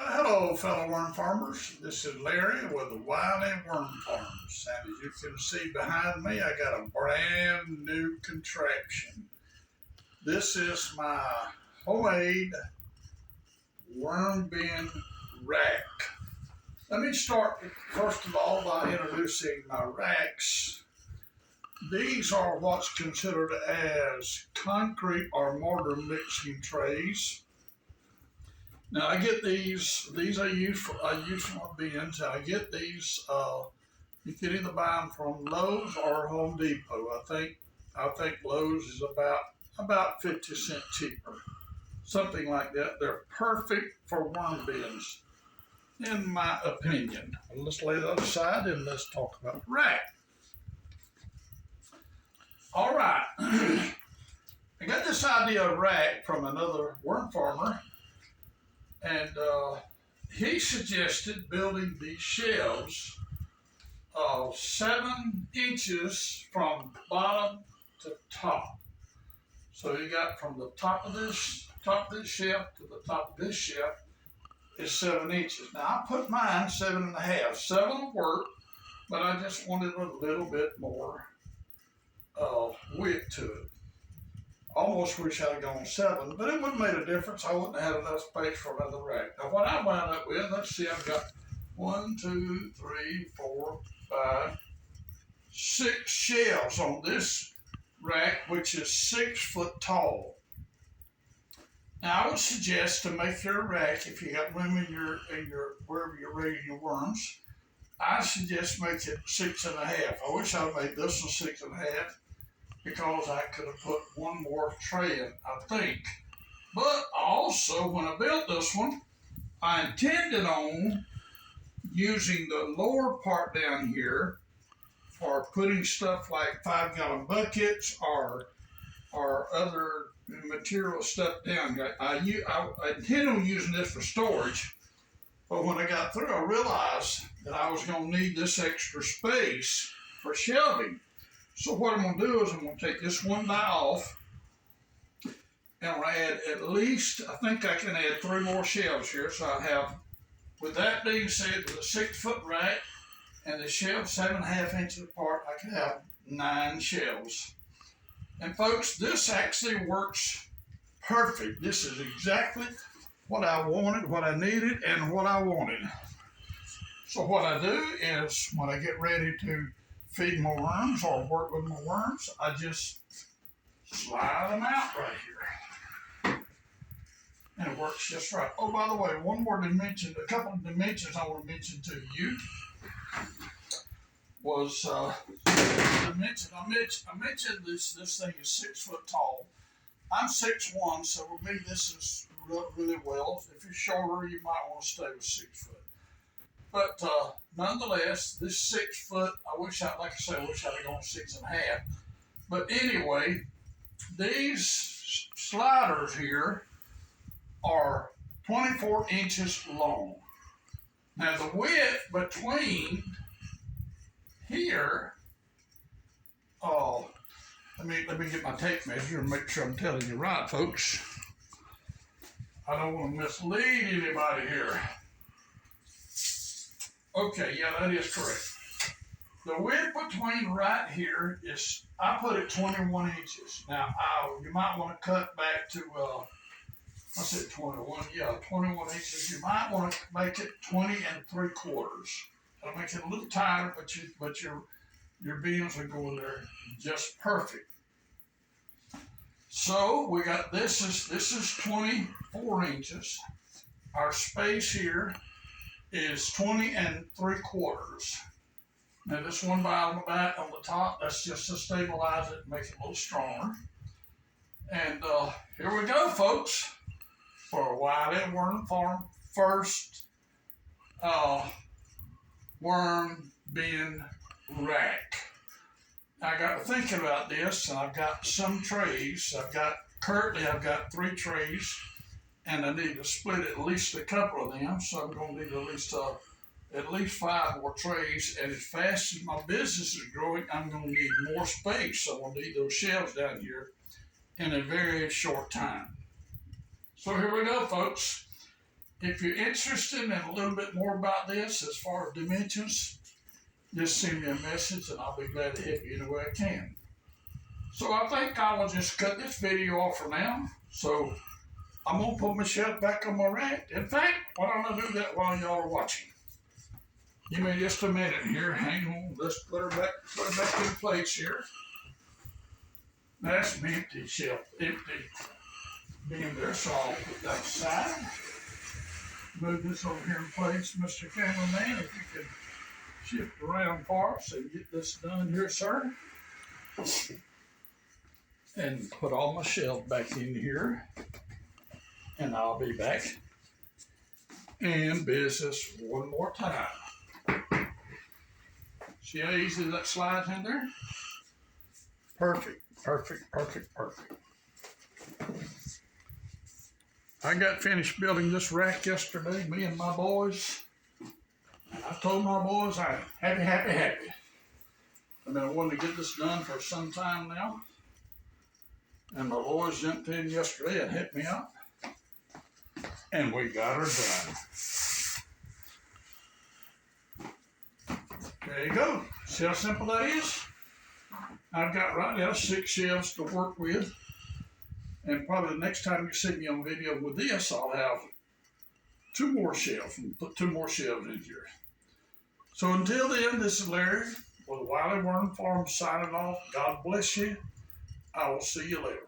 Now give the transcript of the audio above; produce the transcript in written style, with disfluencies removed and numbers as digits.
Hello, fellow worm farmers. This is Larry with the Wiley Worm Farms. And as you can see behind me, I got a brand new contraption. This is my homemade worm bin rack. Let me start first of all by introducing my racks. These are what's considered as concrete or mortar mixing trays. Now I get these I use for my bins. I get these. You can either buy them from Lowe's or Home Depot. I think Lowe's is about 50 cents cheaper, something like that. They're perfect for worm bins, in my opinion. Let's lay that aside and let's talk about the rack. All right, I got this idea of rack from another worm farmer. And he suggested building these shelves 7 inches from bottom to top. So you got from the top of this shelf to the top of this shelf is 7 inches. Now I put mine 7.5. 7 will work, but I just wanted a little bit more width to it. Almost wish I'd have gone 7, but it wouldn't have made a difference. I wouldn't have had enough space for another rack. Now, what I wound up with, let's see, I've got 1, 2, 3, 4, 5, 6 shelves on this rack, which is 6 foot tall. Now, I would suggest to make your rack, if you got room in your wherever you're raising your worms, I suggest make it 6.5. I wish I'd made this one 6.5. Because I could have put one more tray in, I think. But also, when I built this one, I intended on using the lower part down here for putting stuff like 5-gallon buckets or other material stuff down. I intended on using this for storage, but when I got through, I realized that I was going to need this extra space for shelving. So what I'm going to do is I'm going to take this one die off, and I'm going to add at least, I think I can add 3 more shelves here. So I have, with that being said, with a 6 foot rack and the shelves 7.5 inches apart, I can have 9 shelves. And folks, this actually works perfect. This is exactly what I wanted, what I needed, and what I wanted. So what I do is when I get ready to feed my worms or work with my worms, I just slide them out right here. And it works just right. Oh, by the way, one more dimension, a couple of dimensions I want to mention to you was dimension. I mentioned this thing is 6 foot tall. I'm 6'1", so with me this is really well. If you're shorter, you might want to stay with 6 foot. But nonetheless, this 6 foot, I wish I'd have gone 6.5. But anyway, these sliders here are 24 inches long. Now the width between here, let me get my tape measure and make sure I'm telling you right, folks. I don't want to mislead anybody here. Okay, yeah, that is correct. The width between right here is, I put it 21 inches. Now, you might want to cut back to, I said 21, yeah, 21 inches. You might want to make it 20 3/4. That'll make it a little tighter, but your beams are going there just perfect. So we got this is 24 inches. Our space here is 20 3/4. Now this one bar on the back, on the top, that's just to stabilize it and make it a little stronger. And here we go, folks, for Wiley Worm Farm first worm bin rack. I got to thinking about this, and I've got some trays. Currently I've got 3 trays. And I need to split at least a couple of them, so I'm going to need at least 5 more trays. And as fast as my business is growing, I'm going to need more space. So I'm going to need those shelves down here in a very short time. So here we go, folks. if you're interested in a little bit more about this as far as dimensions, just send me a message and I'll be glad to help you any way I can. So I think I will just cut this video off for now. So I'm gonna put my shelf back on my rack. In fact, why don't I do that while y'all are watching? Give me just a minute here. Hang on. Let's put her back in place here. That's an empty shelf, empty bin there, so I'll put that aside. Move this over here in place, Mr. Cameraman, if you can shift around for us and get this done here, sir. And put all my shelves back in here. And I'll be back in business one more time. See how easy that slides in there? Perfect, perfect, perfect, perfect. I got finished building this rack yesterday, me and my boys. And I told my boys I'm happy, happy, happy. I've been wanting to get this done for some time now. And my boys jumped in yesterday and helped me out. And we got her done. There you go. See how simple that is? I've got right now 6 shelves to work with. And probably the next time you see me on video with this, I'll have 2 more shelves and put 2 more shelves in here. So until then, this is Larry with Wiley Worm Farm signing off. God bless you. I will see you later.